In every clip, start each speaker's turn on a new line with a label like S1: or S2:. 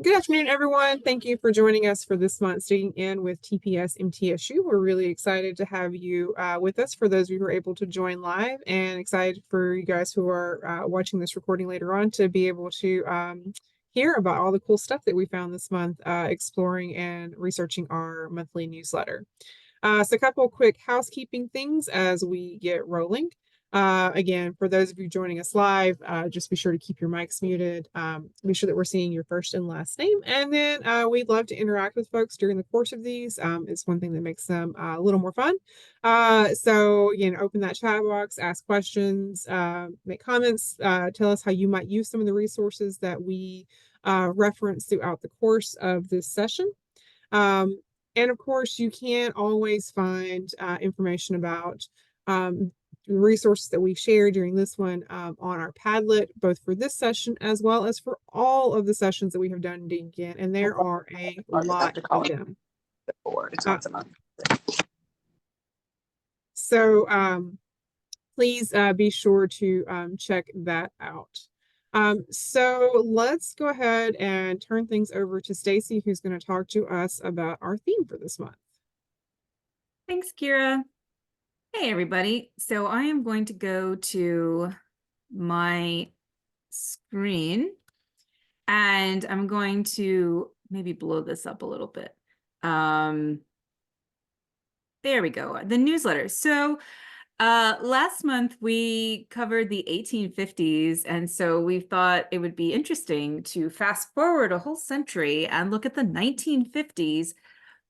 S1: Good afternoon, everyone. Thank you for joining us for this month's Digging In with TPS-MTSU. We're really excited to have you with us, for those of you who are able to join live, and excited for you guys who are watching this recording later on to be able to hear about all the cool stuff that we found this month exploring and researching our monthly newsletter. So a couple quick housekeeping things as we get rolling. Again, for those of you joining us live, just be sure to keep your mics muted. Be sure that we're seeing your first and last name. And then we'd love to interact with folks during the course of these. It's one thing that makes them a little more fun. So, again, open that chat box, ask questions, make comments, tell us how you might use some of the resources that we reference throughout the course of this session. And of course, you can always find information about the resources that we share during this one on our Padlet, both for this session as well as for all of the sessions that we have done Dig In, and there are a lot of them.
S2: It's once a month.
S1: So please be sure to check that out. So let's go ahead and turn things over to Stacy, who's going to talk to us about our theme for this month.
S3: Thanks, Kira. Hey, everybody. So I am going to go to my screen and I'm going to maybe blow this up a little bit. There we go, the newsletter. So last month we covered the 1850s, and so we thought it would be interesting to fast forward a whole century and look at the 1950s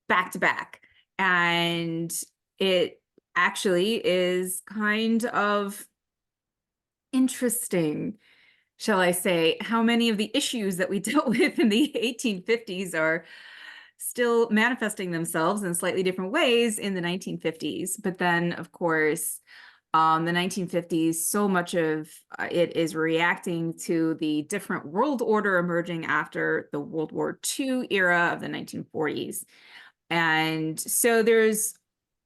S3: back to back. And it actually is kind of interesting, shall I say, how many of the issues that we dealt with in the 1850s are still manifesting themselves in slightly different ways in the 1950s. But then, of course, the 1950s, so much of it is reacting to the different world order emerging after the World War II era of the 1940s. And so there's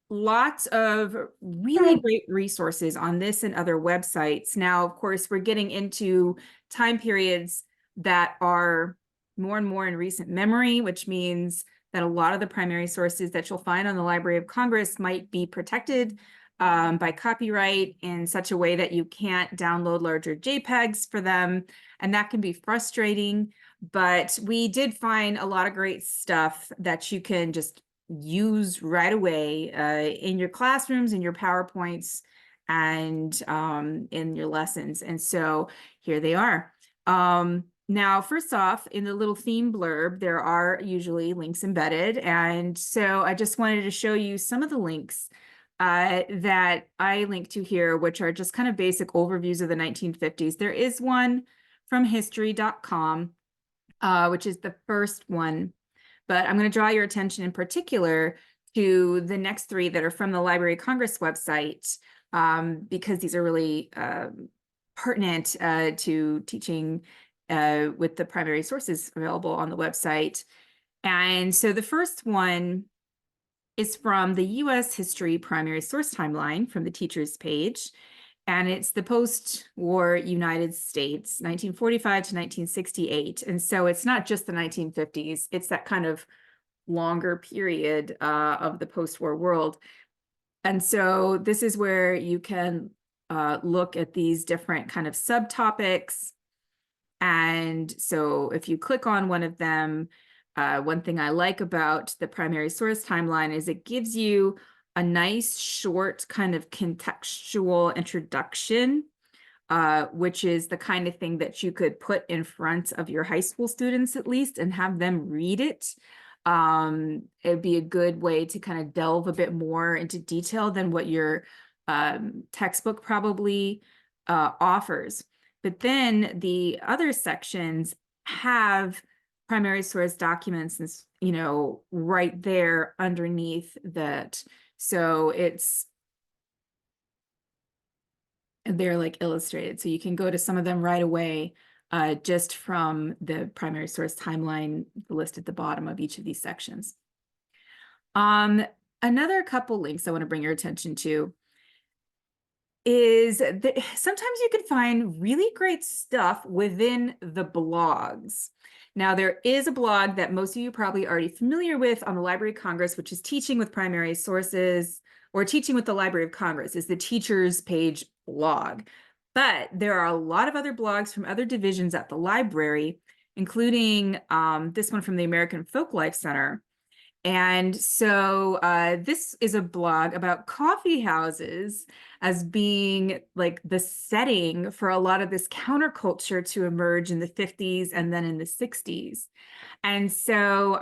S3: lots of really great resources on this and other websites. Now, of course, we're getting into time periods that are more and more in recent memory, which means that a lot of the primary sources that you'll find on the Library of Congress might be protected by copyright in such a way that you can't download larger JPEGs for them. And that can be frustrating. But we did find a lot of great stuff that you can just use right away in your classrooms, in your PowerPoints, and in your lessons. And so here they are. Now, first off, in the little theme blurb, there are usually links embedded. And so I just wanted to show you some of the links that I link to here, which are just kind of basic overviews of the 1950s. There is one from history.com, which is the first one. But I'm going to draw your attention in particular to the next three that are from the Library of Congress website, because these are really pertinent to teaching with the primary sources available on the website. And so the first one is from the U.S. History Primary Source Timeline from the teachers page. And it's the post-war United States, 1945 to 1968. And so it's not just the 1950s, it's that kind of longer period of the post-war world. And so this is where you can look at these different kind of subtopics. And so if you click on one of them, one thing I like about the primary source timeline is it gives you a nice short kind of contextual introduction, which is the kind of thing that you could put in front of your high school students at least and have them read it. It'd be a good way to kind of delve a bit more into detail than what your textbook probably offers. But then the other sections have primary source documents, right there underneath that. So they're like illustrated. So you can go to some of them right away just from the primary source timeline list at the bottom of each of these sections. Another couple links I want to bring your attention to. is that sometimes you can find really great stuff within the blogs. Now, there is a blog that most of you are probably already familiar with on the Library of Congress, which is Teaching with Primary Sources, or Teaching with the Library of Congress is the teachers page blog. But there are a lot of other blogs from other divisions at the library, including this one from the American Folklife Center. And so this is a blog about coffee houses as being like the setting for a lot of this counterculture to emerge in the 50s and then in the 60s. And so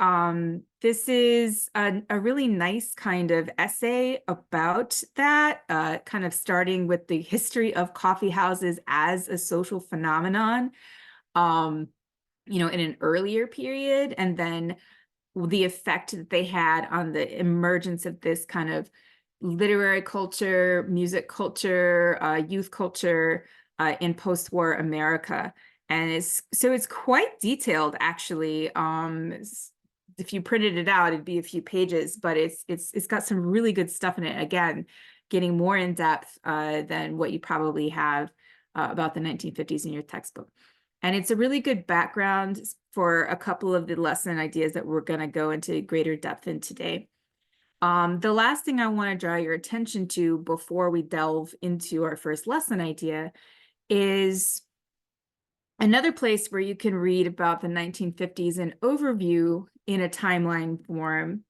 S3: this is a really nice kind of essay about that, kind of starting with the history of coffee houses as a social phenomenon, in an earlier period, and then the effect that they had on the emergence of this kind of literary culture, music culture, youth culture in post-war America. And it's quite detailed, actually. If you printed it out, it'd be a few pages, but it's got some really good stuff in it. Again, getting more in depth than what you probably have about the 1950s in your textbook. And it's a really good background for a couple of the lesson ideas that we're going to go into greater depth in today. The last thing I want to draw your attention to before we delve into our first lesson idea is another place where you can read about the 1950s and overview in a timeline form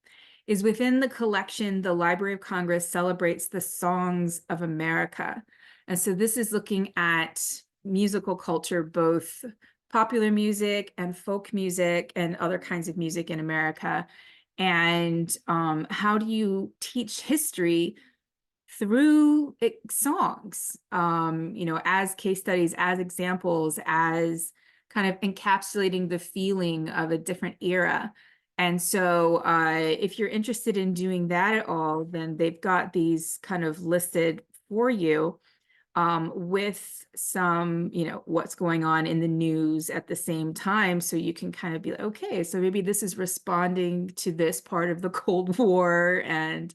S3: is within the collection, the Library of Congress celebrates the songs of America. And so this is looking at musical culture, both popular music and folk music and other kinds of music in America. And how do you teach history through songs, as case studies, as examples, as kind of encapsulating the feeling of a different era. And so if you're interested in doing that at all, then they've got these kind of listed for you with some, what's going on in the news at the same time. So you can kind of be like, okay, so maybe this is responding to this part of the Cold War, and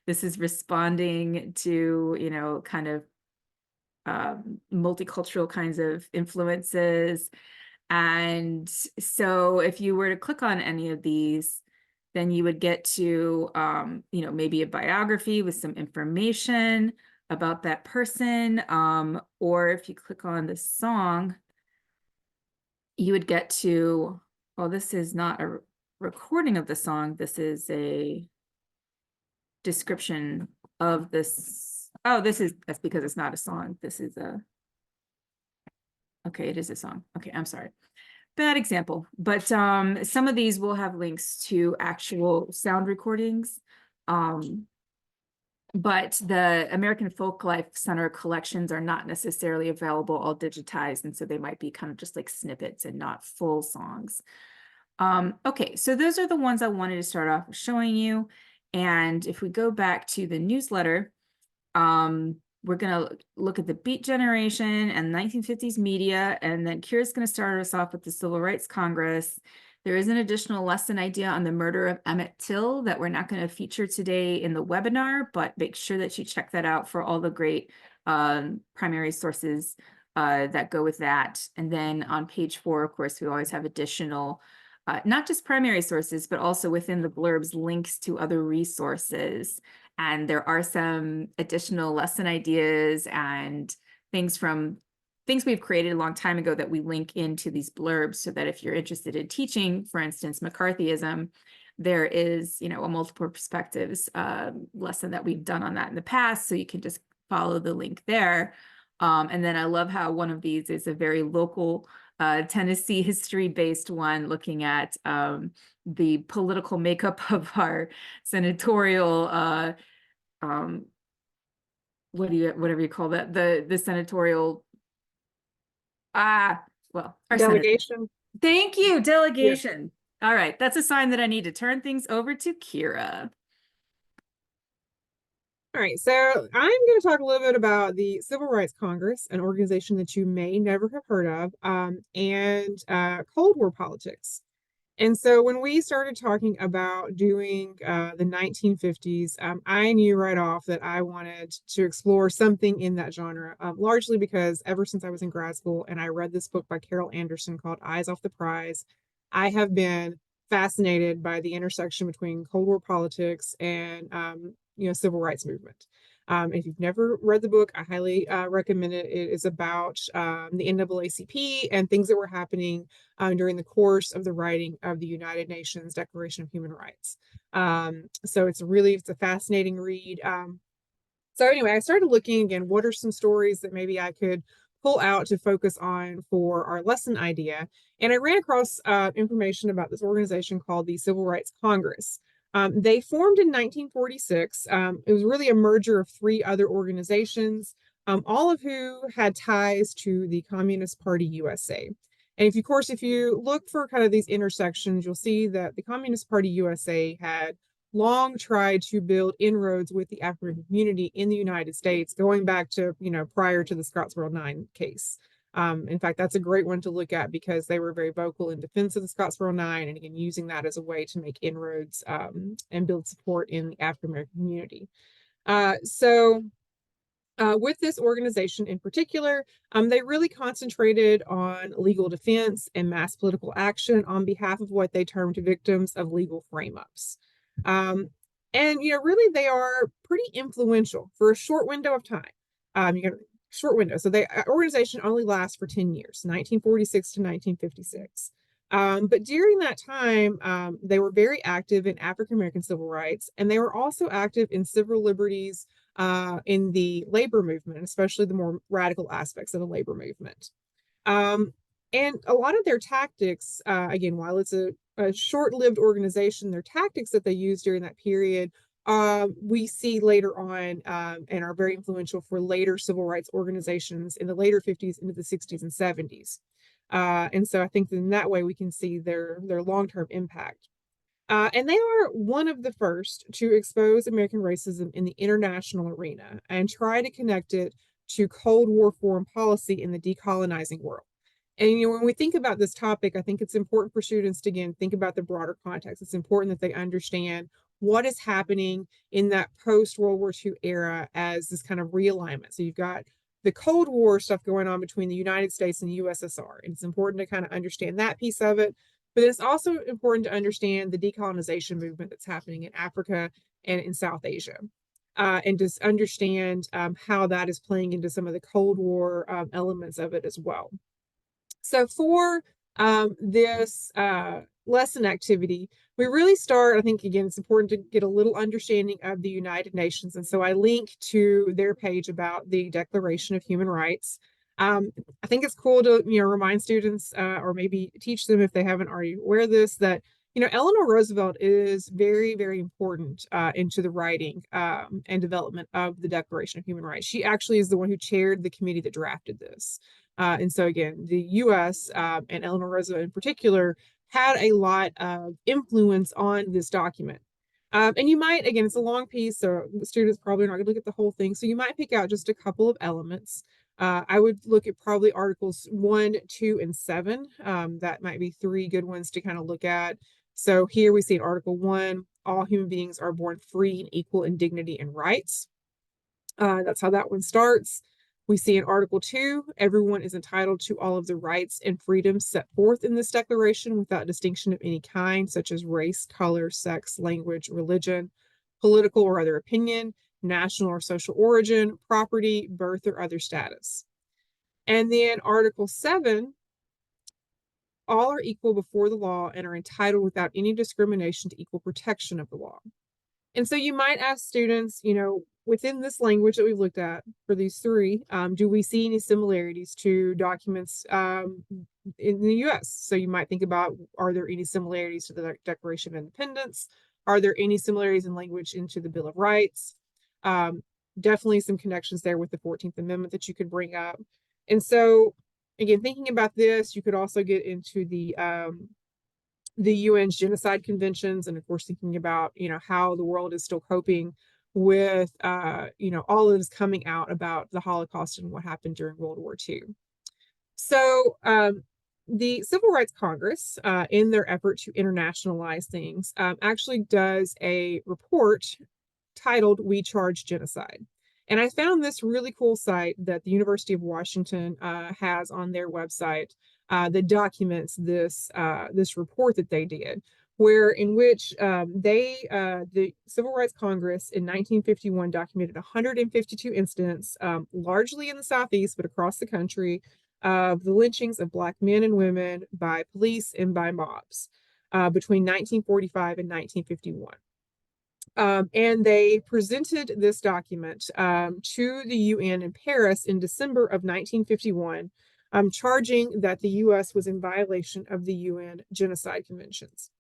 S3: this is responding to, kind of multicultural kinds of influences. And so if you were to click on any of these, then you would get to, maybe a biography with some information about that person. Or if you click on the song, you would get to, well, this is not a recording of the song. This is a description of this. Oh, that's because it's not a song. This is okay, it is a song. Okay, I'm sorry. Bad example. But some of these will have links to actual sound recordings. But the American Folklife Center collections are not necessarily available all digitized, and so they might be kind of just like snippets and not full songs. Okay, so those are the ones I wanted to start off with showing you. And if we go back to the newsletter, we're going to look at the Beat Generation and 1950s media, and then Kira's going to start us off with the Civil Rights Congress. There is an additional lesson idea on the murder of Emmett Till that we're not going to feature today in the webinar, but make sure that you check that out for all the great primary sources that go with that. And then on page 4, of course, we always have additional, not just primary sources, but also within the blurbs, links to other resources. And there are some additional lesson ideas and things we've created a long time ago that we link into these blurbs, so that if you're interested in teaching, for instance, McCarthyism, there is, a multiple perspectives lesson that we've done on that in the past. So you can just follow the link there. And then I love how one of these is a very local Tennessee history-based one, looking at the political makeup of our senatorial, whatever you call that, the senatorial, our
S1: Delegation.
S3: Thank you, delegation. Yeah. All right, that's a sign that I need to turn things over to Kira.
S1: All right, so I'm going to talk a little bit about the Civil Rights Congress, an organization that you may never have heard of, and Cold War politics. And so when we started talking about doing the 1950s, I knew right off that I wanted to explore something in that genre, largely because ever since I was in grad school and I read this book by Carol Anderson called Eyes Off the Prize, I have been fascinated by the intersection between Cold War politics and civil rights movement. If you've never read the book, I highly recommend it. It is about the NAACP and things that were happening during the course of the writing of the United Nations Declaration of Human Rights. So it's a fascinating read. So anyway, I started looking again, what are some stories that maybe I could pull out to focus on for our lesson idea? And I ran across information about this organization called the Civil Rights Congress. They formed in 1946. It was really a merger of three other organizations, all of who had ties to the Communist Party USA. And if you look for kind of these intersections, you'll see that the Communist Party USA had long tried to build inroads with the African community in the United States, going back to, prior to the Scottsboro 9 case. In fact, that's a great one to look at because they were very vocal in defense of the Scottsboro 9 and again, using that as a way to make inroads and build support in the African American community. With this organization in particular, they really concentrated on legal defense and mass political action on behalf of what they termed victims of legal frame-ups. Really they are pretty influential for a short window of time. Short window. So the organization only lasts for 10 years, 1946 to 1956. But during that time, they were very active in African American civil rights, and they were also active in civil liberties in the labor movement, especially the more radical aspects of the labor movement. And a lot of their tactics, again, while it's a short-lived organization, their tactics that they used during that period, we see later on and are very influential for later civil rights organizations in the later 50s into the 60s and 70s. And so I think in that way we can see their long-term impact. And they are one of the first to expose American racism in the international arena and try to connect it to Cold War foreign policy in the decolonizing world. And when we think about this topic, I think it's important for students to again think about the broader context. It's important that they understand what is happening in that post-World War II era as this kind of realignment. So you've got the Cold War stuff going on between the United States and the USSR. And it's important to kind of understand that piece of it. But it's also important to understand the decolonization movement that's happening in Africa and in South Asia. And just understand how that is playing into some of the Cold War elements of it as well. So for this lesson activity, we really start, I think, again, it's important to get a little understanding of the United Nations. And so I link to their page about the Declaration of Human Rights. I think it's cool to, remind students or maybe teach them if they haven't already aware of this, that, Eleanor Roosevelt is very, very important into the writing and development of the Declaration of Human Rights. She actually is the one who chaired the committee that drafted this. And so again, the US and Eleanor Roosevelt in particular had a lot of influence on this document. And you might, again, it's a long piece, so students probably are not going to look at the whole thing. So you might pick out just a couple of elements. I would look at probably Articles 1, 2, and 7. That might be three good ones to kind of look at. So here we see in Article 1, all human beings are born free and equal in dignity and rights. That's how that one starts. We see in Article 2, everyone is entitled to all of the rights and freedoms set forth in this declaration without distinction of any kind, such as race, color, sex, language, religion, political or other opinion, national or social origin, property, birth, or other status. And then Article 7, all are equal before the law and are entitled without any discrimination to equal protection of the law. And so you might ask students, within this language that we've looked at for these three, do we see any similarities to documents in the US? So you might think about, are there any similarities to the Declaration of Independence? Are there any similarities in language into the Bill of Rights? Definitely some connections there with the 14th Amendment that you could bring up. And so, again, thinking about this, you could also get into the UN's genocide conventions, and of course thinking about how the world is still coping with all of this coming out about the Holocaust and what happened during World War II. So the Civil Rights Congress, in their effort to internationalize things, actually does a report titled "We Charge Genocide." And I found this really cool site that the University of Washington has on their website that documents this report that they did, where in which the Civil Rights Congress in 1951 documented 152 incidents, largely in the Southeast, but across the country, of the lynchings of Black men and women by police and by mobs between 1945 and 1951. And they presented this document to the UN in Paris in December of 1951, charging that the US was in violation of the UN Genocide Conventions.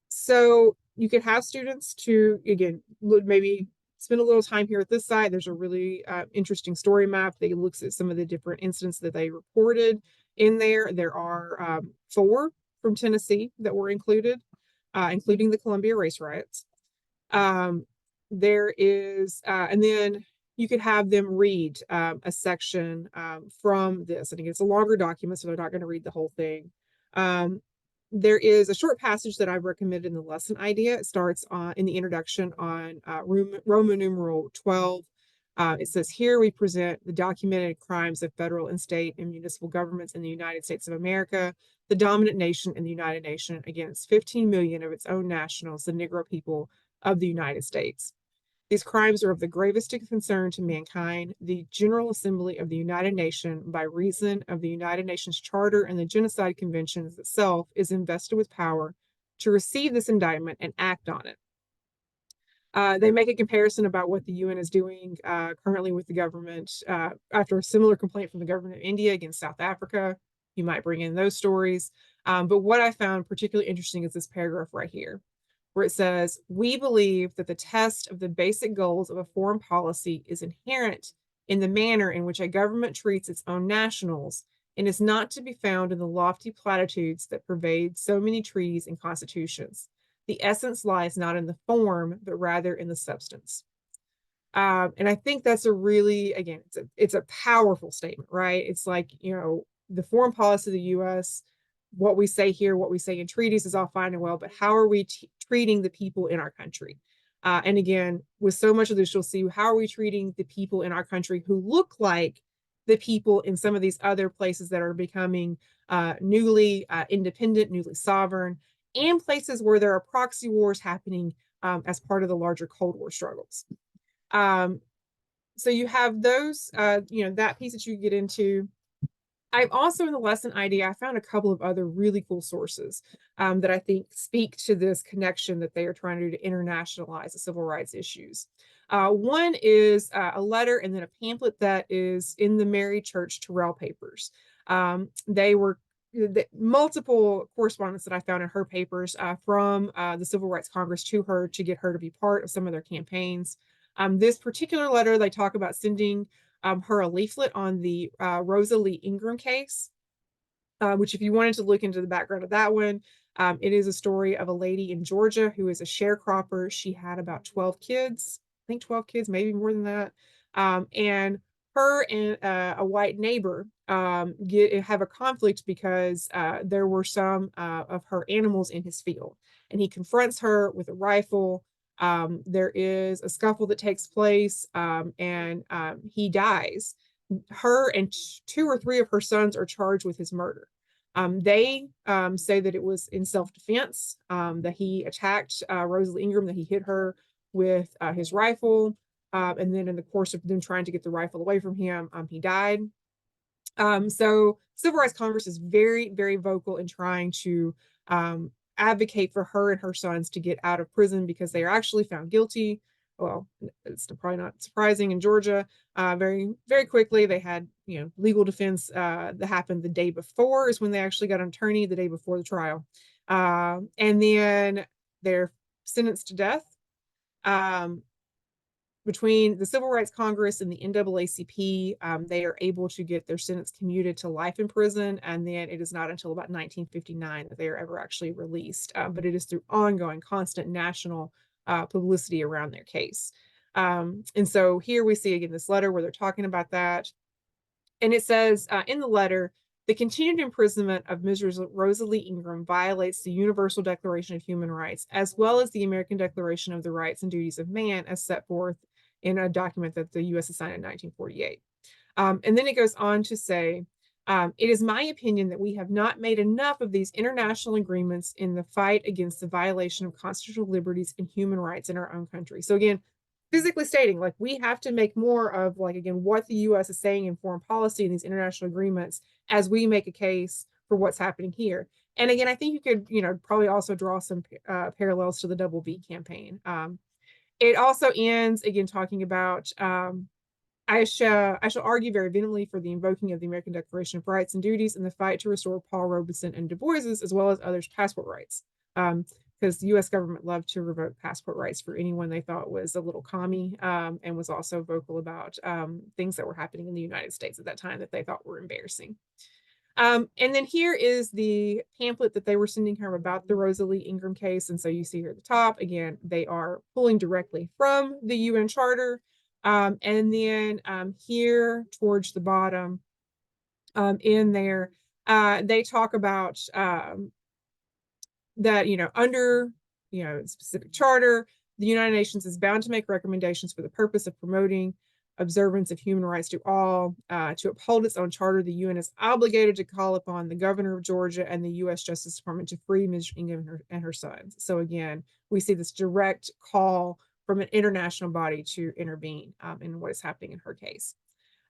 S1: So you could have students to, again, maybe spend a little time here at this site. There's a really interesting story map that looks at some of the different incidents that they reported in there. There are 4 from Tennessee that were included, including the Columbia race riots. There is, and then you could have them read a section from this. I think it's a longer document, so they're not going to read the whole thing. There is a short passage that I've recommended in the lesson idea. It starts in the introduction on Roman numeral 12. It says, "Here we present the documented crimes of federal and state and municipal governments in the United States of America, the dominant nation in the United Nations, against 15 million of its own nationals, the Negro people of the United States. These crimes are of the gravest concern to mankind. The General Assembly of the United Nations, by reason of the United Nations Charter and the Genocide Convention itself, is invested with power to receive this indictment and act on it." They make a comparison about what the UN is doing currently with the government after a similar complaint from the government of India against South Africa. You might bring in those stories. But what I found particularly interesting is this paragraph right here, where it says, "We believe that the test of the basic goals of a foreign policy is inherent in the manner in which a government treats its own nationals and is not to be found in the lofty platitudes that pervade so many treaties and constitutions. The essence lies not in the form, but rather in the substance." And I think that's a really, again, it's a powerful statement, right? It's like, the foreign policy of the US, what we say here, what we say in treaties is all fine and well, but how are we treating the people in our country? And again, with so much of this, you'll see, how are we treating the people in our country who look like the people in some of these other places that are becoming newly independent, newly sovereign, and places where there are proxy wars happening as part of the larger Cold War struggles. So you have those, that piece that you get into. I've also, in the lesson idea, I found a couple of other really cool sources that I think speak to this connection that they are trying to do to internationalize the civil rights issues. One is a letter and then a pamphlet that is in the Mary Church Terrell papers. They were multiple correspondence that I found in her papers from the Civil Rights Congress to her to get her to be part of some of their campaigns. This particular letter, they talk about sending her a leaflet on the Rosa Lee Ingram case, which, if you wanted to look into the background of that one, it is a story of a lady in Georgia who is a sharecropper. She had about 12 kids, I think 12 kids, maybe more than that. And her and a white neighbor have a conflict because there were some of her animals in his field. And he confronts her with a rifle. There is a scuffle that takes place, and he dies. Her and 2 or 3 of her sons are charged with his murder. They say that it was in self-defense, that he attacked Rosalie Ingram, that he hit her with his rifle. And then in the course of them trying to get the rifle away from him, he died. So Civil Rights Congress is very, very vocal in trying to advocate for her and her sons to get out of prison because they are actually found guilty. Well, it's probably not surprising in Georgia. Very, very quickly, they had legal defense that happened the day before is when they actually got an attorney, the day before the trial, and then they're sentenced to death. Between the Civil Rights Congress and the NAACP, they are able to get their sentence commuted to life in prison, and then it is not until about 1959 that they are ever actually released. But it is through ongoing, constant national publicity around their case. And so here we see again this letter where they're talking about that. And it says in the letter The continued imprisonment of Ms. Rosalie Ingram violates the Universal Declaration of Human Rights, as well as the American Declaration of the Rights and Duties of Man, as set forth in a document that the U.S. signed in 1948. And then it goes on to say, it is my opinion that we have not made enough of these international agreements in the fight against the violation of constitutional liberties and human rights in our own country. So again, physically stating, like, we have to make more of, like, again, what the U.S. is saying in foreign policy and these international agreements as we make a case for what's happening here. And again, I think you could, probably also draw some parallels to the Double V campaign. It also ends, again, talking about, I shall argue very vehemently for the invoking of the American Declaration of Rights and Duties in the fight to restore Paul Robeson and Du Bois's, as well as others' passport rights. Because the U.S. government loved to revoke passport rights for anyone they thought was a little commie, and was also vocal about things that were happening in the United States at that time that they thought were embarrassing. And then here is the pamphlet that they were sending her about the Rosalie Ingram case. And so you see here at the top, again, they are pulling directly from the UN Charter. And then here towards the bottom in there, they talk about that, under, specific charter, the United Nations is bound to make recommendations for the purpose of promoting observance of human rights to all. To uphold its own charter, the UN is obligated to call upon the governor of Georgia and the U.S. Justice Department to free Ms. Ingram and her sons. So again, we see this direct call from an international body to intervene in what is happening in her case.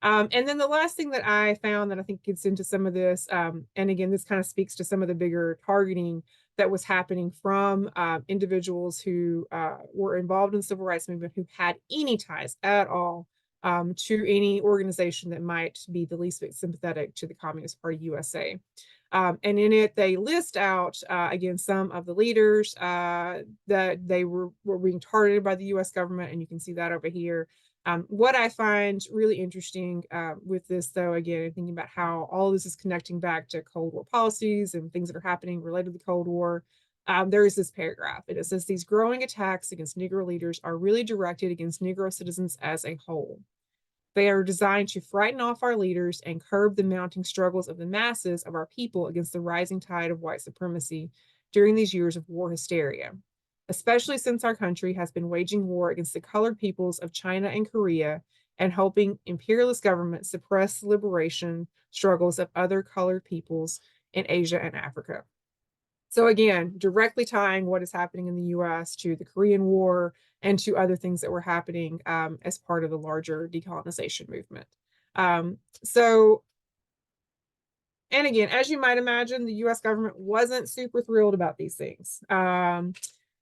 S1: And then the last thing that I found that I think gets into some of this, and again, this kind of speaks to some of the bigger targeting that was happening from individuals who were involved in the civil rights movement, who had any ties at all to any organization that might be the least bit sympathetic to the Communist Party USA. And in it, they list out, again, some of the leaders that they were being targeted by the US government, and you can see that over here. What I find really interesting with this, though, again, thinking about how all of this is connecting back to Cold War policies and things that are happening related to the Cold War, there is this paragraph, and it says, these growing attacks against Negro leaders are really directed against Negro citizens as a whole. They are designed to frighten off our leaders and curb the mounting struggles of the masses of our people against the rising tide of white supremacy during these years of war hysteria, especially since our country has been waging war against the colored peoples of China and Korea and helping imperialist governments suppress the liberation struggles of other colored peoples in Asia and Africa. So again, directly tying what is happening in the US to the Korean War and to other things that were happening as part of the larger decolonization movement. And again, as you might imagine, the US government wasn't super thrilled about these things.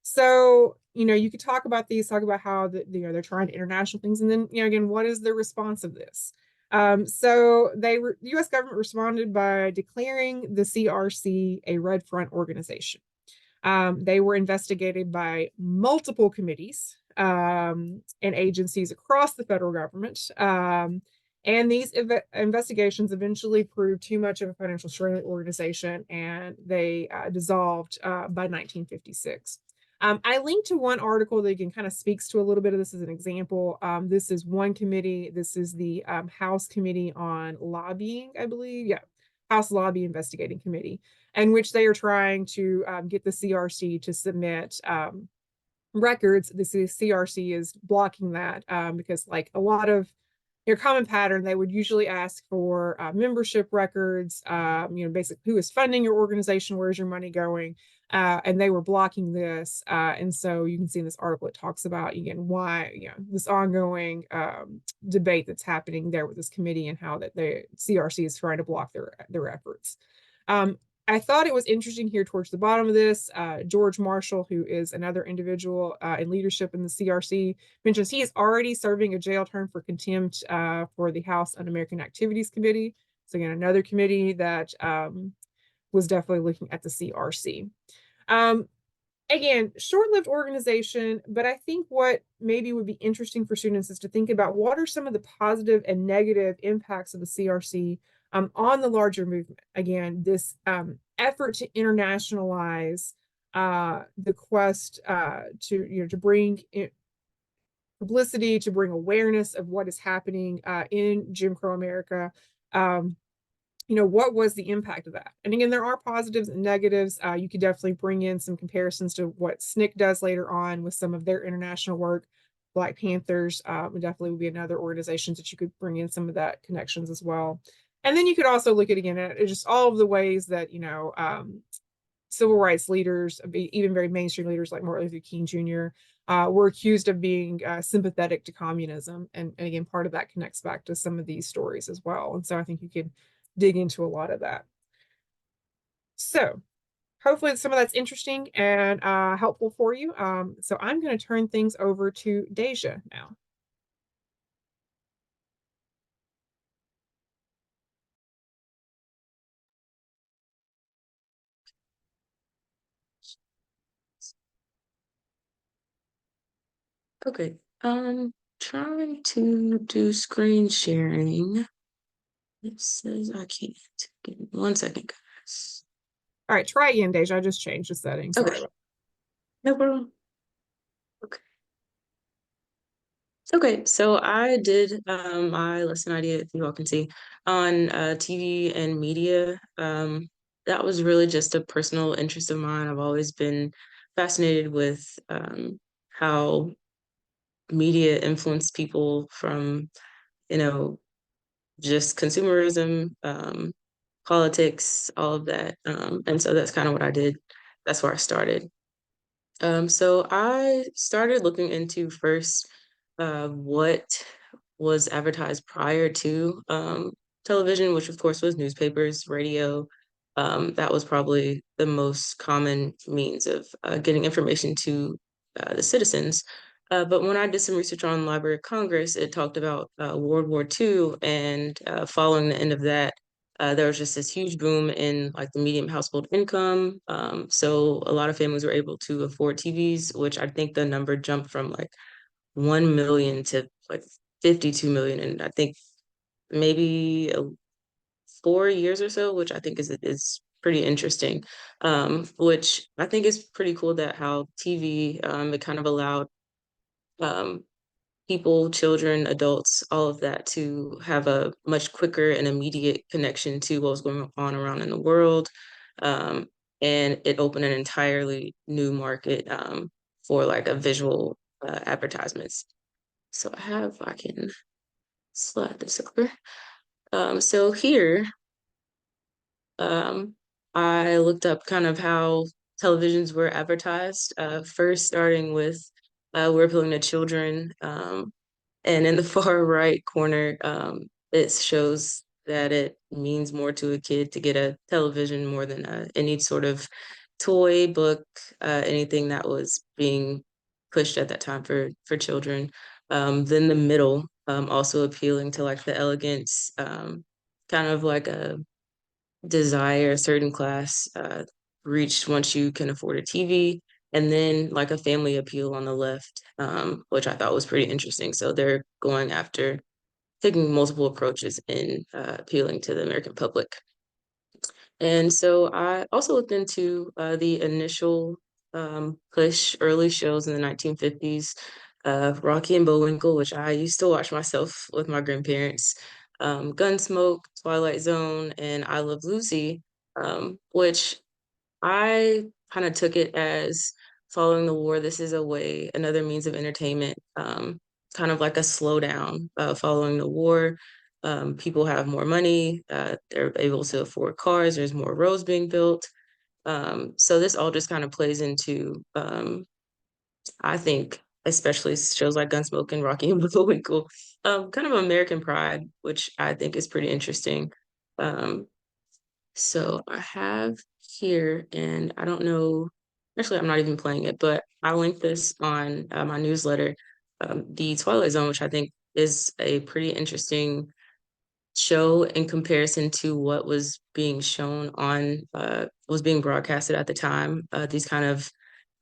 S1: So, you could talk about these, talk about how they're trying to international things. And then, again, what is the response of this? So the U.S. government responded by declaring the CRC a Red Front organization. They were investigated by multiple committees and agencies across the federal government. And these investigations eventually proved too much of a financial strain of the organization, and they dissolved by 1956. I linked to one article that again kind of speaks to a little bit of this as an example. This is one committee. This is the House Committee on Lobbying, I believe. Yeah, House Lobby Investigating Committee, in which they are trying to get the CRC to submit records. The CRC is blocking that because, like a lot of your common pattern, they would usually ask for membership records, basically who is funding your organization, where's your money going, and they were blocking this. And so you can see in this article, it talks about, again, why, this ongoing debate that's happening there with this committee and how that the CRC is trying to block their efforts. I thought it was interesting here towards the bottom of this, George Marshall, who is another individual in leadership in the CRC, mentions he is already serving a jail term for contempt for the House Un-American Activities Committee. So again, another committee that was definitely looking at the CRC. Again, short-lived organization, but I think what maybe would be interesting for students is to think about what are some of the positive and negative impacts of the CRC on the larger movement. Again, this effort to internationalize the quest to bring publicity, to bring awareness of what is happening in Jim Crow America. what was the impact of that? And again, there are positives and negatives. You could definitely bring in some comparisons to what SNCC does later on with some of their international work. Black Panthers definitely would be another organization that you could bring in some of that connections as well. And then you could also look at again at just all of the ways that civil rights leaders, even very mainstream leaders like Martin Luther King Jr., were accused of being sympathetic to communism. And again, part of that connects back to some of these stories as well. And so I think you could dig into a lot of that. So hopefully some of that's interesting and helpful for you. So I'm going to turn things over to Deja now.
S2: Okay. Trying to do screen sharing. It says I can't. Give me 1 second, guys.
S1: All right, try again, Deja. I just changed the settings. Sorry
S2: Okay.
S1: about
S2: No problem. Okay. Okay, so I did my lesson idea, if you all can see, on TV and media. That was really just a personal interest of mine. I've always been fascinated with how media influence people from, you know, just consumerism, politics, all of that. And so that's kind of what I did. That's where I started. So I started looking into first what was advertised prior to television, which of course was newspapers, radio. That was probably the most common means of getting information to the citizens. But when I did some research on Library of Congress, it talked about World War II, and following the end of that, there was just this huge boom in like the median household income. So a lot of families were able to afford TVs, which I think the number jumped from like 1 million to like 52 million. And I think maybe 4 years or so, which I think is pretty interesting. Which I think is pretty cool that how TV, it kind of allowed um, people, children, adults, all of that to have a much quicker and immediate connection to what was going on around in the world. Um, and it opened an entirely new market for like a visual advertisements. So I can slide this over. So here, um, I looked up kind of how televisions were advertised, first starting with we're appealing to children. And in the far right corner, it shows that it means more to a kid to get a television more than any sort of toy, book, anything that was being pushed at that time for children. Then the middle, also appealing to like the elegance, kind of like a desire a certain class reached once you can afford a TV, and then like a family appeal on the left, which I thought was pretty interesting. So they're going after taking multiple approaches in appealing to the American public. And so I also looked into the initial push early shows in the 1950s, Rocky and Bullwinkle, which I used to watch myself with my grandparents, Gunsmoke, Twilight Zone, and I Love Lucy, which I kind of took it as following the war. This is a way, another means of entertainment, kind of like a slowdown following the war. People have more money, they're able to afford cars, there's more roads being built. So this all just kind of plays into, I think, especially shows like Gunsmoke and Rocky and Bullwinkle, kind of American pride, which I think is pretty interesting. Um, so I have here, and I don't know, actually, I'm not even playing it, but I linked this on my newsletter, the Twilight Zone, which I think is a pretty interesting show in comparison to what was being shown on, was being broadcasted at the time. These kind of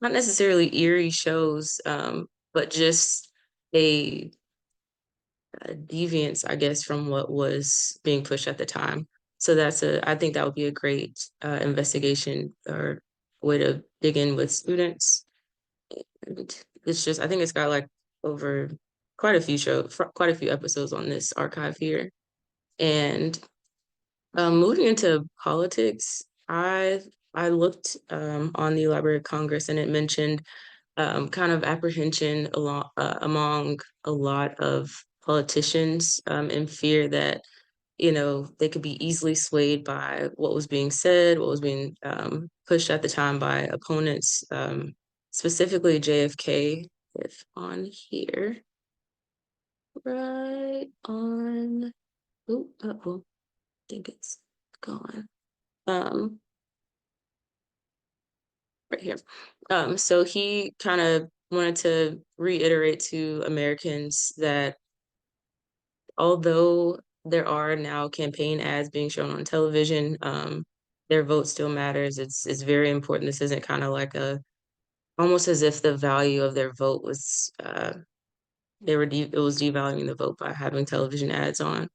S2: not necessarily eerie shows, but just a deviance, I guess, from what was being pushed at the time. So I think that would be a great investigation or way to dig in with students. And it's just, I think it's got like over quite a few episodes on this archive here. And Moving into politics, I looked on the Library of Congress, and it mentioned kind of apprehension among a lot of politicians, in fear that, you know, they could be easily swayed by what was being said, what was being pushed at the time by opponents, specifically JFK. If on here, right on, oh, uh-oh, I think it's gone. Um, right here. So he kind of wanted to reiterate to Americans that although there are now campaign ads being shown on television, their vote still matters. It's very important. This isn't kind of like a almost as if the value of their vote was it was devaluing the vote by having television ads on.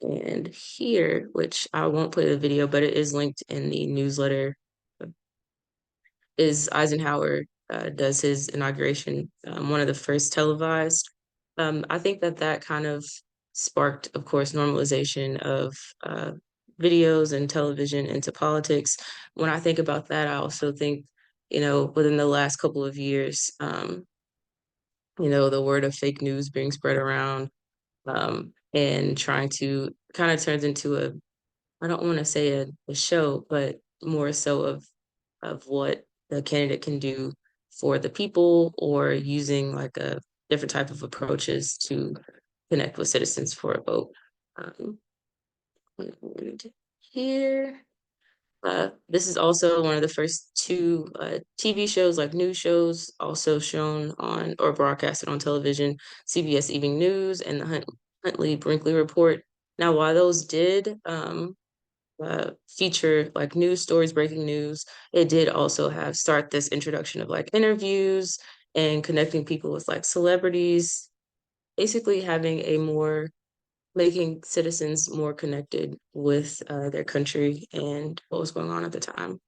S2: And here, which I won't play the video, but it is linked in the newsletter, is Eisenhower does his inauguration, one of the first televised. I think that that kind of sparked, of course, normalization of videos and television into politics. When I think about that, I also think, you know, within the last couple of years, you know, the word of fake news being spread around, and trying to kind of turns into a, I don't want to say a show, but more so of what the candidate can do for the people, or using like a different type of approaches to connect with citizens for a vote. Um, here, this is also one of the first two TV shows, like news shows, also shown on or broadcasted on television, CBS Evening News and the Huntley Brinkley Report. Now, while those did feature like news stories, breaking news, it did also have start this introduction of like interviews and connecting people with like celebrities, basically having a more making citizens more connected with their country and what was going on at the time.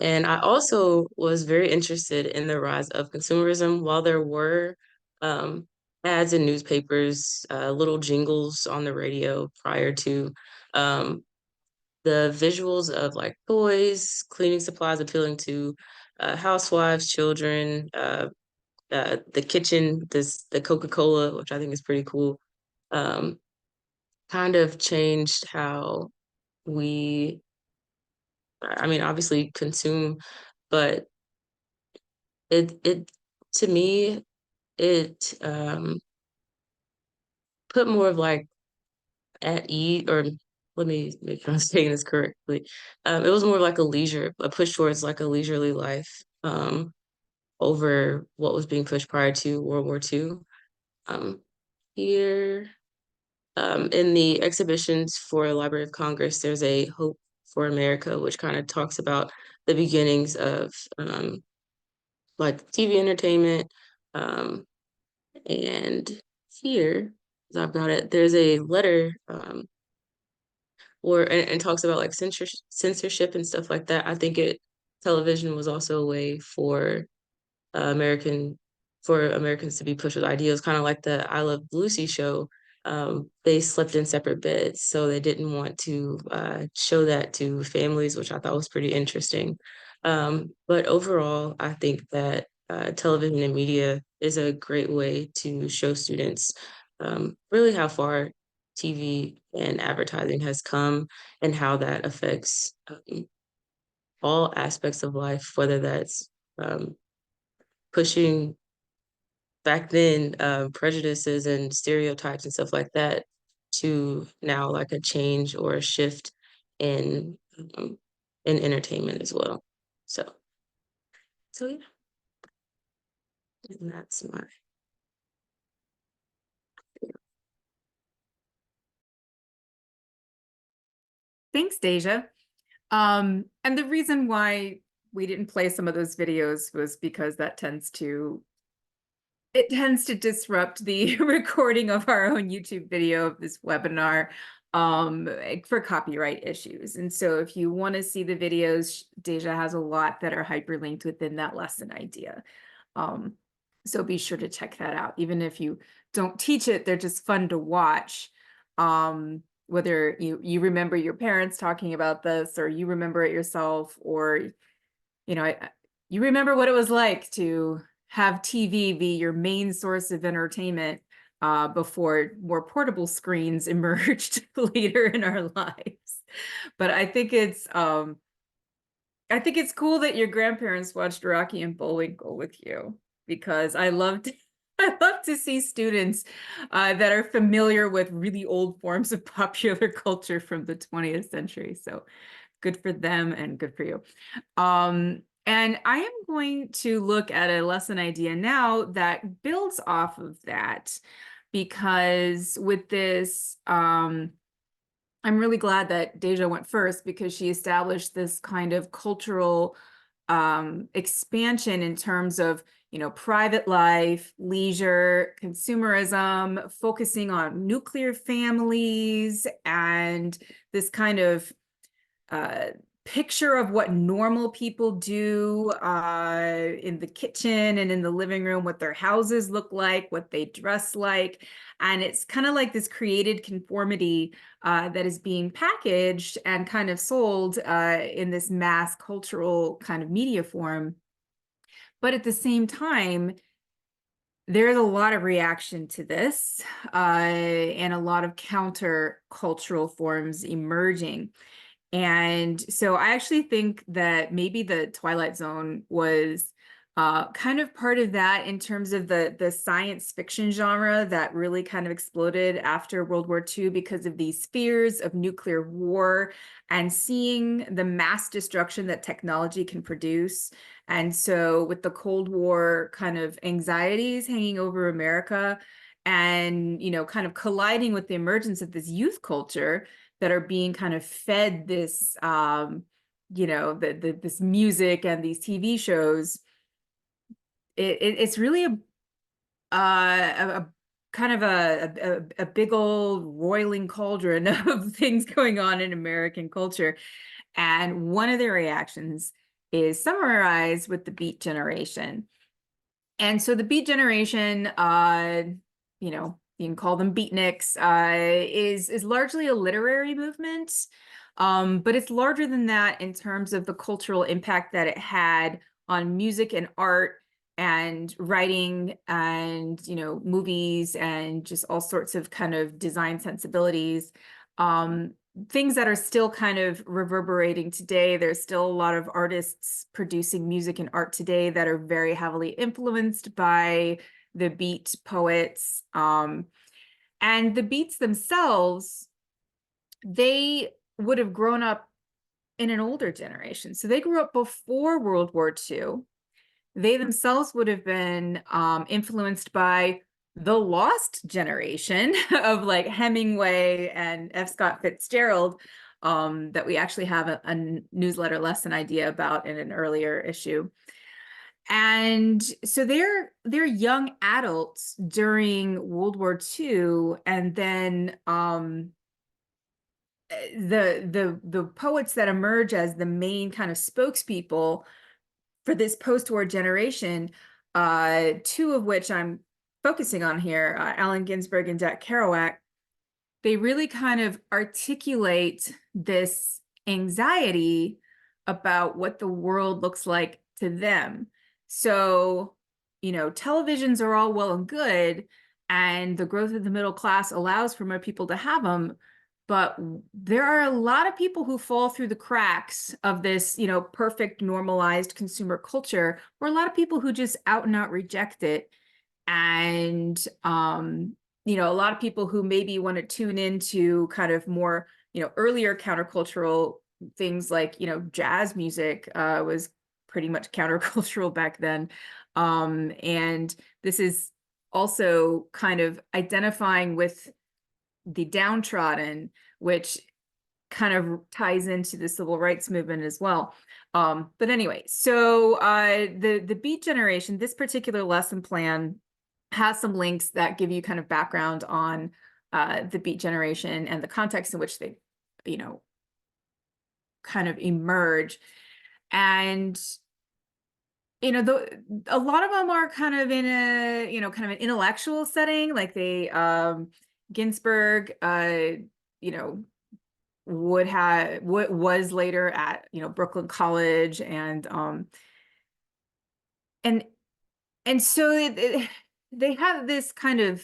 S2: And I also was very interested in the rise of consumerism. While there were um, ads in newspapers, little jingles on the radio prior to, um, the visuals of like toys, cleaning supplies appealing to housewives, children, the kitchen, the Coca-Cola, which I think is pretty cool, um, kind of changed how we, I mean, obviously consume, but it to me, it put more of like at ease, or let me make sure I'm saying this correctly. It was more of like a push towards like a leisurely life, over what was being pushed prior to World War II. Um, here, in the exhibitions for Library of Congress, there's a Hope for America, which kind of talks about the beginnings of like TV entertainment. Um, and here, as I've got it, there's a letter or and talks about like censorship and stuff like that. I think it television was also a way American for Americans to be pushed with ideals, kind of like the I Love Lucy show. They slept in separate beds, so they didn't want to show that to families, which I thought was pretty interesting. But overall, I think that television and media is a great way to show students really how far TV and advertising has come and how that affects all aspects of life, whether that's pushing back then prejudices and stereotypes and stuff like that to now like a change or a shift in in entertainment as well. So yeah, and that's my
S3: Thanks, Deja. And the reason why we didn't play some of those videos was because that tends to disrupt the recording of our own YouTube video of this webinar for copyright issues. And so if you want to see the videos, Deja has a lot that are hyperlinked within that lesson idea. So be sure to check that out. Even if you don't teach it, they're just fun to watch. whether you remember your parents talking about this, or you remember it yourself, or you remember what it was like to have TV be your main source of entertainment before more portable screens emerged later in our lives. But I think it's cool that your grandparents watched Rocky and Bullwinkle with you, because I loved I love to see students that are familiar with really old forms of popular culture from the 20th century. So good for them and good for you. And I am going to look at a lesson idea now that builds off of that, because with this, I'm really glad that Deja went first, because she established this kind of cultural expansion in terms of, private life, leisure, consumerism, focusing on nuclear families, and this kind of picture of what normal people do in the kitchen and in the living room, what their houses look like, what they dress like. And it's kind of like this created conformity that is being packaged and kind of sold in this mass cultural kind of media form. But at the same time, there's a lot of reaction to this and a lot of counter cultural forms emerging. And so I actually think that maybe the Twilight Zone was kind of part of that, in terms of the science fiction genre that really kind of exploded after World War II because of these fears of nuclear war and seeing the mass destruction that technology can produce. And so with the Cold War kind of anxieties hanging over America, and kind of colliding with the emergence of this youth culture that are being kind of fed this this music and these TV shows, it's really a kind of a big old roiling cauldron of things going on in American culture. And one of their reactions is summarized with the Beat Generation. And so the Beat Generation, you can call them beatniks, is largely a literary movement, but it's larger than that in terms of the cultural impact that it had on music and art and writing and movies and just all sorts of kind of design sensibilities. Things that are still kind of reverberating today. There's still a lot of artists producing music and art today that are very heavily influenced by the beat poets. And the beats themselves, they would have grown up in an older generation. So they grew up before World War II. They themselves would have been influenced by the Lost generation of like Hemingway and F. Scott Fitzgerald, that we actually have a newsletter lesson idea about in an earlier issue. And so they're young adults during World War II, and then the poets that emerge as the main kind of spokespeople for this post-war generation, two of which I'm focusing on here, Allen Ginsberg and Jack Kerouac, they really kind of articulate this anxiety about what the world looks like to them. So, televisions are all well and good, and the growth of the middle class allows for more people to have them. But there are a lot of people who fall through the cracks of this, perfect normalized consumer culture, or a lot of people who just out and out reject it. And, a lot of people who maybe want to tune into kind of more, earlier countercultural things like, jazz music was pretty much countercultural back then. And this is also kind of identifying with the downtrodden, which kind of ties into the civil rights movement as well. But anyway, so the Beat Generation, this particular lesson plan has some links that give you kind of background on the Beat Generation and the context in which they, kind of emerge. And a lot of them are kind of in a kind of an intellectual setting, like they Ginsberg what was later at, Brooklyn College, and so they have this kind of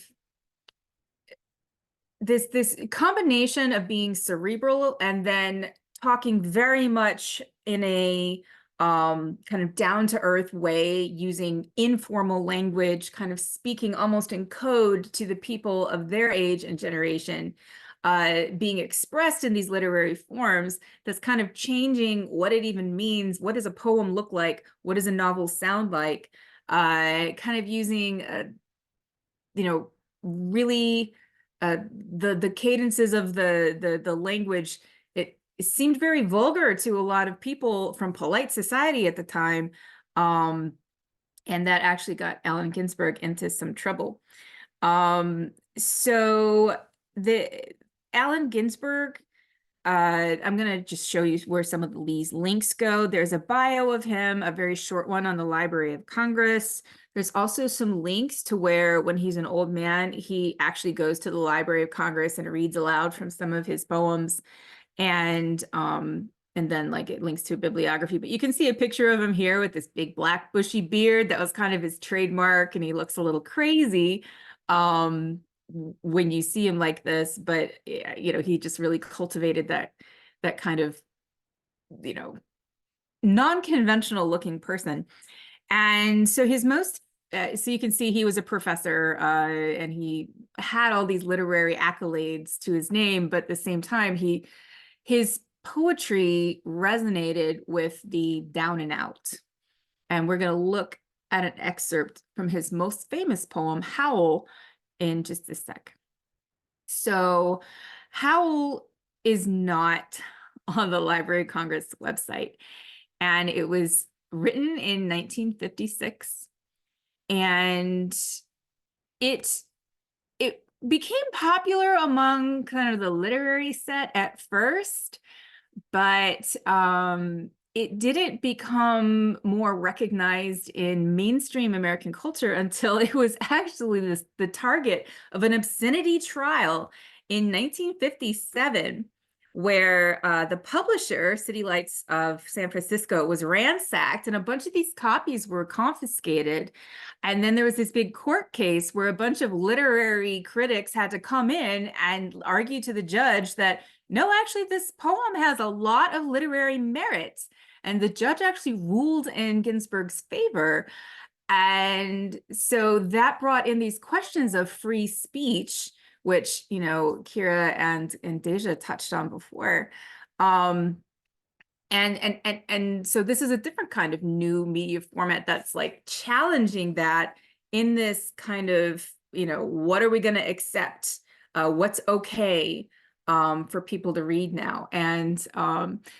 S3: this combination of being cerebral and then talking very much in a kind of down to earth way, using informal language, kind of speaking almost in code to the people of their age and generation, being expressed in these literary forms that's kind of changing what it even means. What does a poem look like? What does a novel sound like? Kind of using, really the cadences of the language. It seemed very vulgar to a lot of people from polite society at the time, and that actually got Allen Ginsberg into some trouble. So Allen Ginsberg, I'm going to just show you where some of these links go. There's a bio of him, a very short one on the Library of Congress. There's also some links to where when he's an old man, he actually goes to the Library of Congress and reads aloud from some of his poems. And then like it links to a bibliography, but you can see a picture of him here with this big black bushy beard. That was kind of his trademark, and he looks a little crazy when you see him like this, but he just really cultivated that kind of non-conventional looking person. And so his most so you can see he was a professor, and he had all these literary accolades to his name, but at the same time his poetry resonated with the down and out. And we're going to look at an excerpt from his most famous poem, Howl, in just a sec. So Howl is not on the Library of Congress website, and it was written in 1956, and it became popular among kind of the literary set at first, but it didn't become more recognized in mainstream American culture until it was actually the target of an obscenity trial in 1957, where the publisher, City Lights of San Francisco, was ransacked, and a bunch of these copies were confiscated. And then there was this big court case where a bunch of literary critics had to come in and argue to the judge that, no, actually, this poem has a lot of literary merit. And the judge actually ruled in Ginsberg's favor. And so that brought in these questions of free speech, which, Kira and Deja touched on before. And so this is a different kind of new media format that's like challenging that in this kind of, what are we going to accept? What's okay for people to read now? And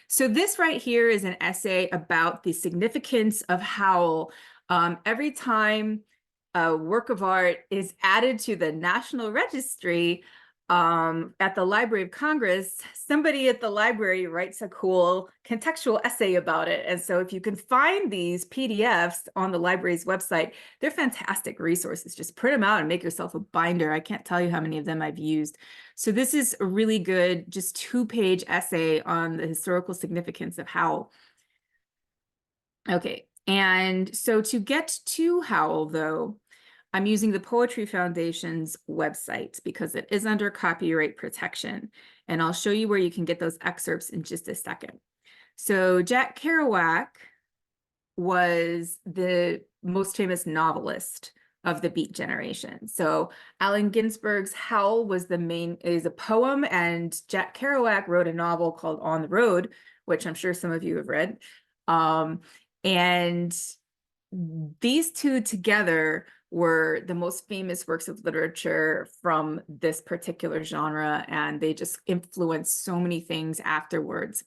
S3: so this right here is an essay about the significance of Howl. Every time a work of art is added to the National Registry at the Library of Congress, somebody at the library writes a cool contextual essay about it. And so if you can find these PDFs on the library's website, they're fantastic resources. Just print them out and make yourself a binder. I can't tell you how many of them I've used. So this is a really good, just 2-page essay on the historical significance of Howl. Okay, and so to get to Howl, though, I'm using the Poetry Foundation's website because it is under copyright protection. And I'll show you where you can get those excerpts in just a second. So Jack Kerouac was the most famous novelist of the Beat generation. So Allen Ginsberg's Howl is a poem, and Jack Kerouac wrote a novel called On the Road, which I'm sure some of you have read. And these two together were the most famous works of literature from this particular genre, and they just influenced so many things afterwards.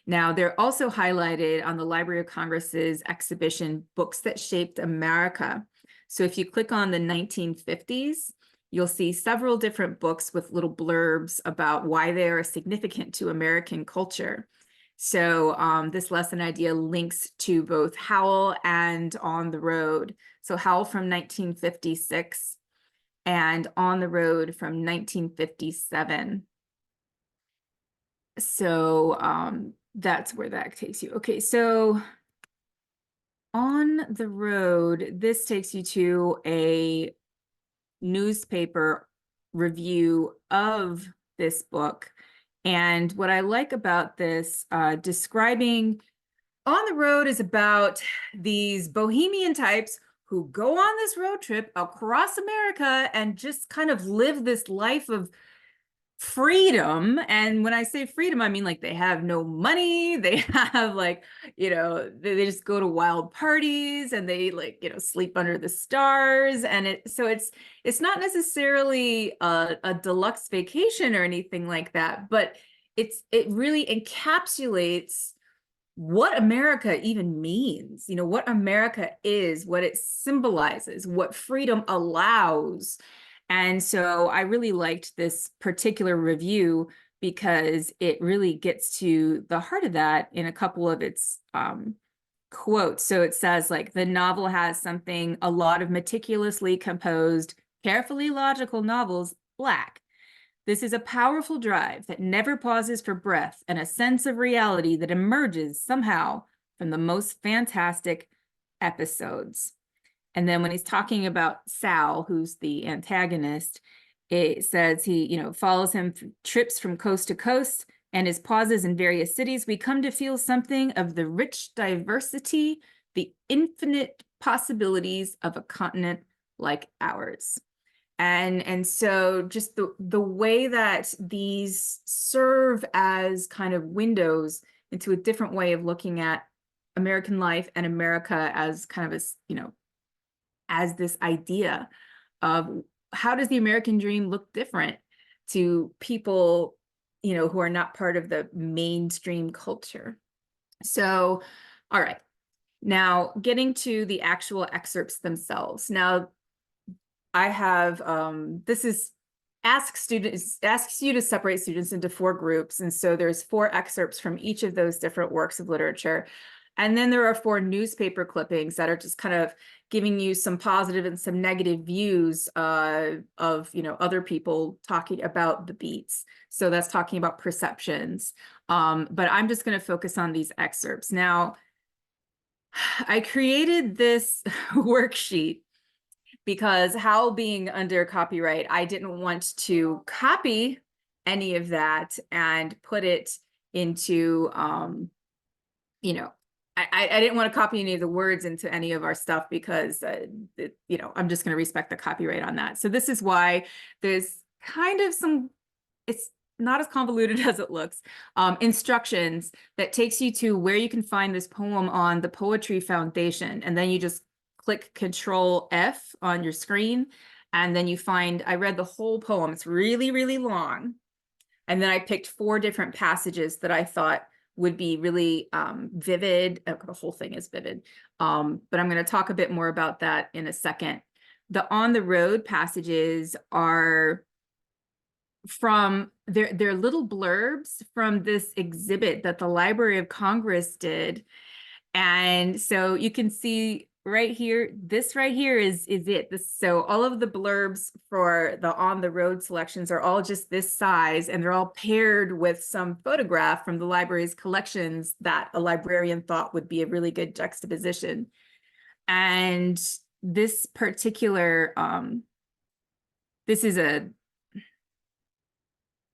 S3: Now, they're also highlighted on the Library of Congress's exhibition, Books That Shaped America. So if you click on the 1950s, you'll see several different books with little blurbs about why they are significant to American culture. So this lesson idea links to both Howl and On the Road. So Howl from 1956 and On the Road from 1957. So that's where that takes you. Okay, so on the road, this takes you to a newspaper review of this book. And what I like about this, describing On the Road is about these bohemian types who go on this road trip across America and just kind of live this life of freedom. And when I say freedom, I mean like they have no money, they have like, they just go to wild parties and they like, sleep under the stars. And it's not necessarily a deluxe vacation or anything like that, but it really encapsulates what America even means, what America is, what it symbolizes, what freedom allows. And so I really liked this particular review because it really gets to the heart of that in a couple of its quotes. So it says, like, the novel has something a lot of meticulously composed, carefully logical novels lack. This is a powerful drive that never pauses for breath and a sense of reality that emerges somehow from the most fantastic episodes. And then when he's talking about Sal, who's the antagonist, it says he, follows him through trips from coast to coast and his pauses in various cities. We come to feel something of the rich diversity, the infinite possibilities of a continent like ours. And so just the way that these serve as kind of windows into a different way of looking at American life and America as kind of as this idea of how does the American dream look different to people, who are not part of the mainstream culture. So, all right. Now, getting to the actual excerpts themselves. Now, I have, this is asks you to separate students into 4 groups. And so there's 4 excerpts from each of those different works of literature. And then there are 4 newspaper clippings that are just kind of giving you some positive and some negative views of, other people talking about the beats. So that's talking about perceptions. But I'm just going to focus on these excerpts. Now, I created this worksheet because Howl being under copyright, I didn't want to copy any of that and put it into, I didn't want to copy any of the words into any of our stuff because, I'm just going to respect the copyright on that. So this is why there's kind of it's not as convoluted as it looks, instructions that takes you to where you can find this poem on the Poetry Foundation. And then you just click Control F on your screen. And then you find, I read the whole poem. It's really, really long. And then I picked 4 different passages that I thought would be really vivid. The whole thing is vivid. But I'm going to talk a bit more about that in a second. The On the Road passages are from they're little blurbs from this exhibit that the Library of Congress did. And so you can see right here, this right here is it. So all of the blurbs for the On the Road selections are all just this size, and they're all paired with some photograph from the library's collections that a librarian thought would be a really good juxtaposition. And this particular, this is a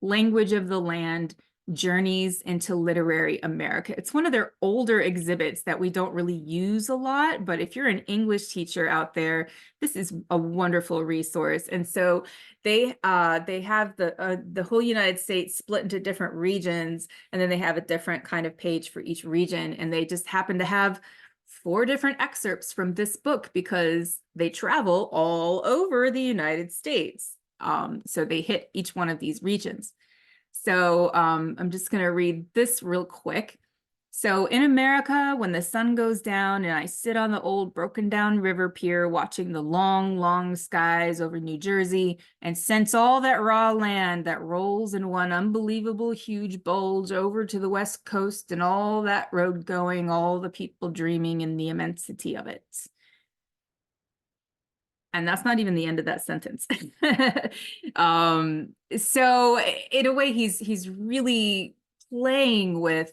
S3: Language of the Land, Journeys into Literary America. It's one of their older exhibits that we don't really use a lot, but if you're an English teacher out there, this is a wonderful resource. And so they have the whole United States split into different regions, and then they have a different kind of page for each region. And they just happen to have 4 different excerpts from this book because they travel all over the United States. So they hit each one of these regions. So I'm just going to read this real quick. So in America, when the sun goes down and I sit on the old broken down river pier watching the long, long skies over New Jersey and sense all that raw land that rolls in one unbelievable huge bulge over to the West Coast and all that road going, all the people dreaming in the immensity of it. And that's not even the end of that sentence. So in a way, he's really playing with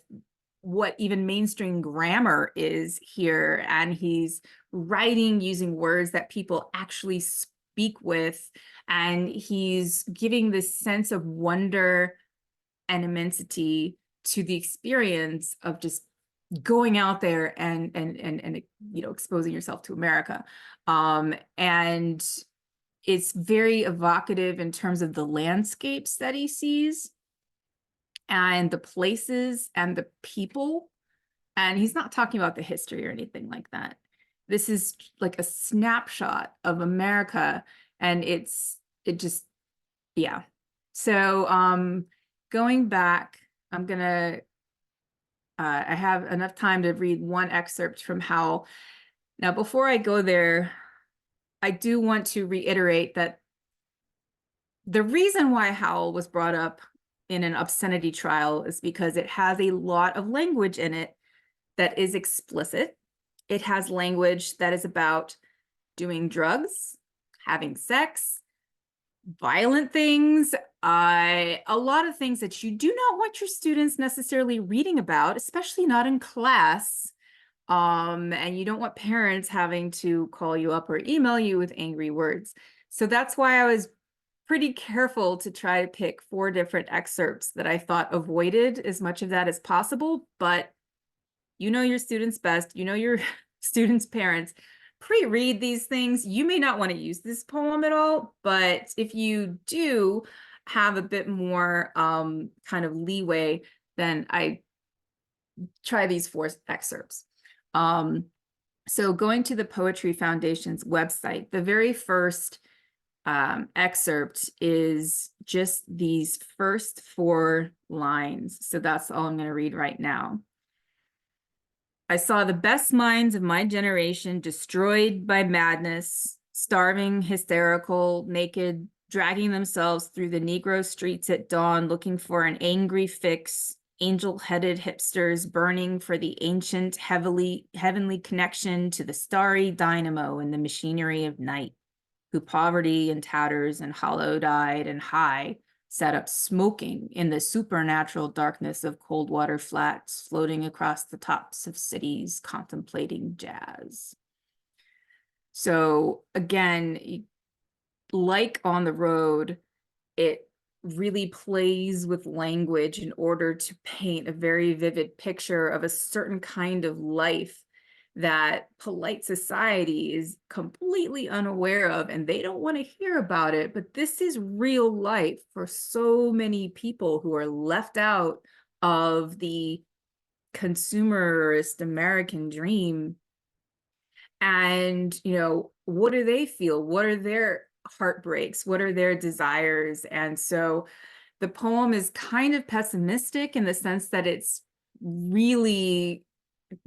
S3: what even mainstream grammar is here, and he's writing using words that people actually speak with, and he's giving this sense of wonder and immensity to the experience of just going out there and you know, exposing yourself to America. And it's very evocative in terms of the landscapes that he sees and the places and the people. And he's not talking about the history or anything like that. This is like a snapshot of America, and it just, yeah. So going back, I'm gonna I have enough time to read one excerpt from Howell. Now, before I go there, I do want to reiterate that the reason why Howell was brought up in an obscenity trial is because it has a lot of language in it that is explicit. It has language that is about doing drugs, having sex, violent things, a lot of things that you do not want your students necessarily reading about, especially not in class. And you don't want parents having to call you up or email you with angry words. So that's why I was pretty careful to try to pick 4 different excerpts that I thought avoided as much of that as possible. But you know your students best, you know your students' parents. Pre-read these things. You may not want to use this poem at all, but if you do have a bit more kind of leeway, then I try these 4 excerpts. So going to the Poetry Foundation's website, the very first excerpt is just these first 4 lines. So that's all I'm going to read right now. I saw the best minds of my generation destroyed by madness, starving, hysterical, naked, dragging themselves through the Negro streets at dawn, looking for an angry fix, angel-headed hipsters burning for the ancient, heavenly connection to the starry dynamo in the machinery of night, who poverty and tatters and hollow-eyed and high sat up smoking in the supernatural darkness of Coldwater Flats, floating across the tops of cities, contemplating jazz. So again, like On the Road, it really plays with language in order to paint a very vivid picture of a certain kind of life that polite society is completely unaware of, and they don't want to hear about it. But this is real life for so many people who are left out of the consumerist American dream. And, you know, what do they feel? What are their heartbreaks? What are their desires? And so the poem is kind of pessimistic in the sense that it's really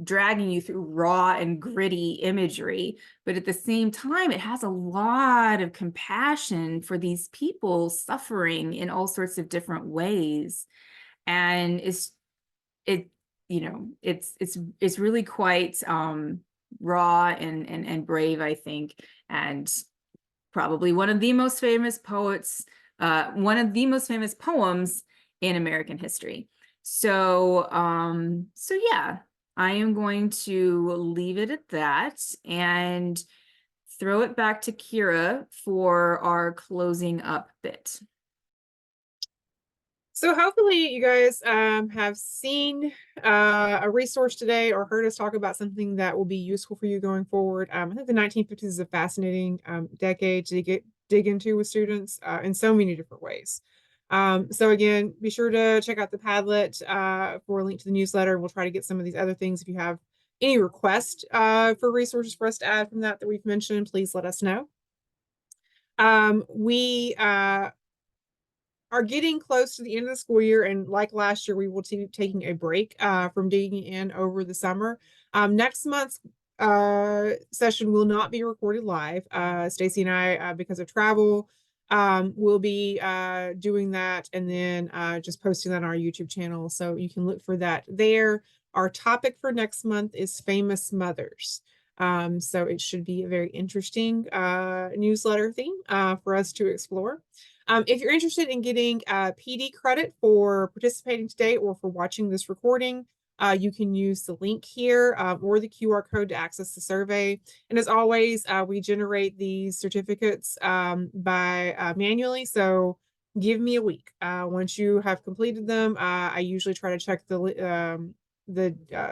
S3: dragging you through raw and gritty imagery, but at the same time, it has a lot of compassion for these people suffering in all sorts of different ways. And it's really quite raw and brave, I think, and probably one of the most famous poets, one of the most famous poems in American history. So yeah, I am going to leave it at that and throw it back to Kira for our closing up bit.
S1: So hopefully you guys have seen a resource today or heard us talk about something that will be useful for you going forward. I think the 1950s is a fascinating decade to dig into with students in so many different ways. So again, be sure to check out the Padlet for a link to the newsletter. We'll try to get some of these other things. If you have any requests for resources for us to add from that we've mentioned, please let us know. We are getting close to the end of the school year, and like last year, we will be taking a break from digging in over the summer. Next month's session will not be recorded live. Stacy and I, because of travel, will be doing that and then just posting that on our YouTube channel, so you can look for that there. Our topic for next month is famous mothers. So it should be a very interesting newsletter theme for us to explore. If you're interested in getting PD credit for participating today or for watching this recording, you can use the link here or the QR code to access the survey. And as always, we generate these certificates by manually. So give me a week. Once you have completed them, I usually try to check the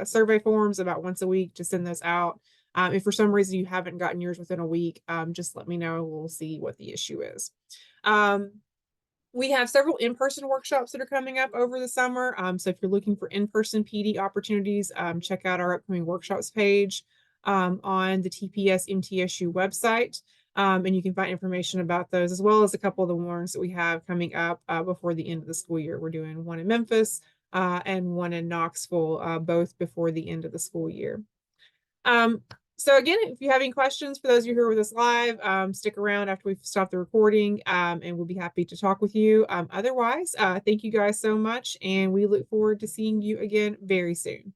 S1: survey forms about once a week to send those out. If for some reason you haven't gotten yours within a week, just let me know. We'll see what the issue is. We have several in-person workshops that are coming up over the summer. So if you're looking for in-person PD opportunities, check out our upcoming workshops page on the TPS-MTSU website. And you can find information about those, as well as a couple of the ones that we have coming up before the end of the school year. We're doing one in Memphis and one in Knoxville, both before the end of the school year. So again, if you have any questions, for those of you who are with us live, stick around after we've stopped the recording, and we'll be happy to talk with you. Otherwise, thank you guys so much, and we look forward to seeing you again very soon.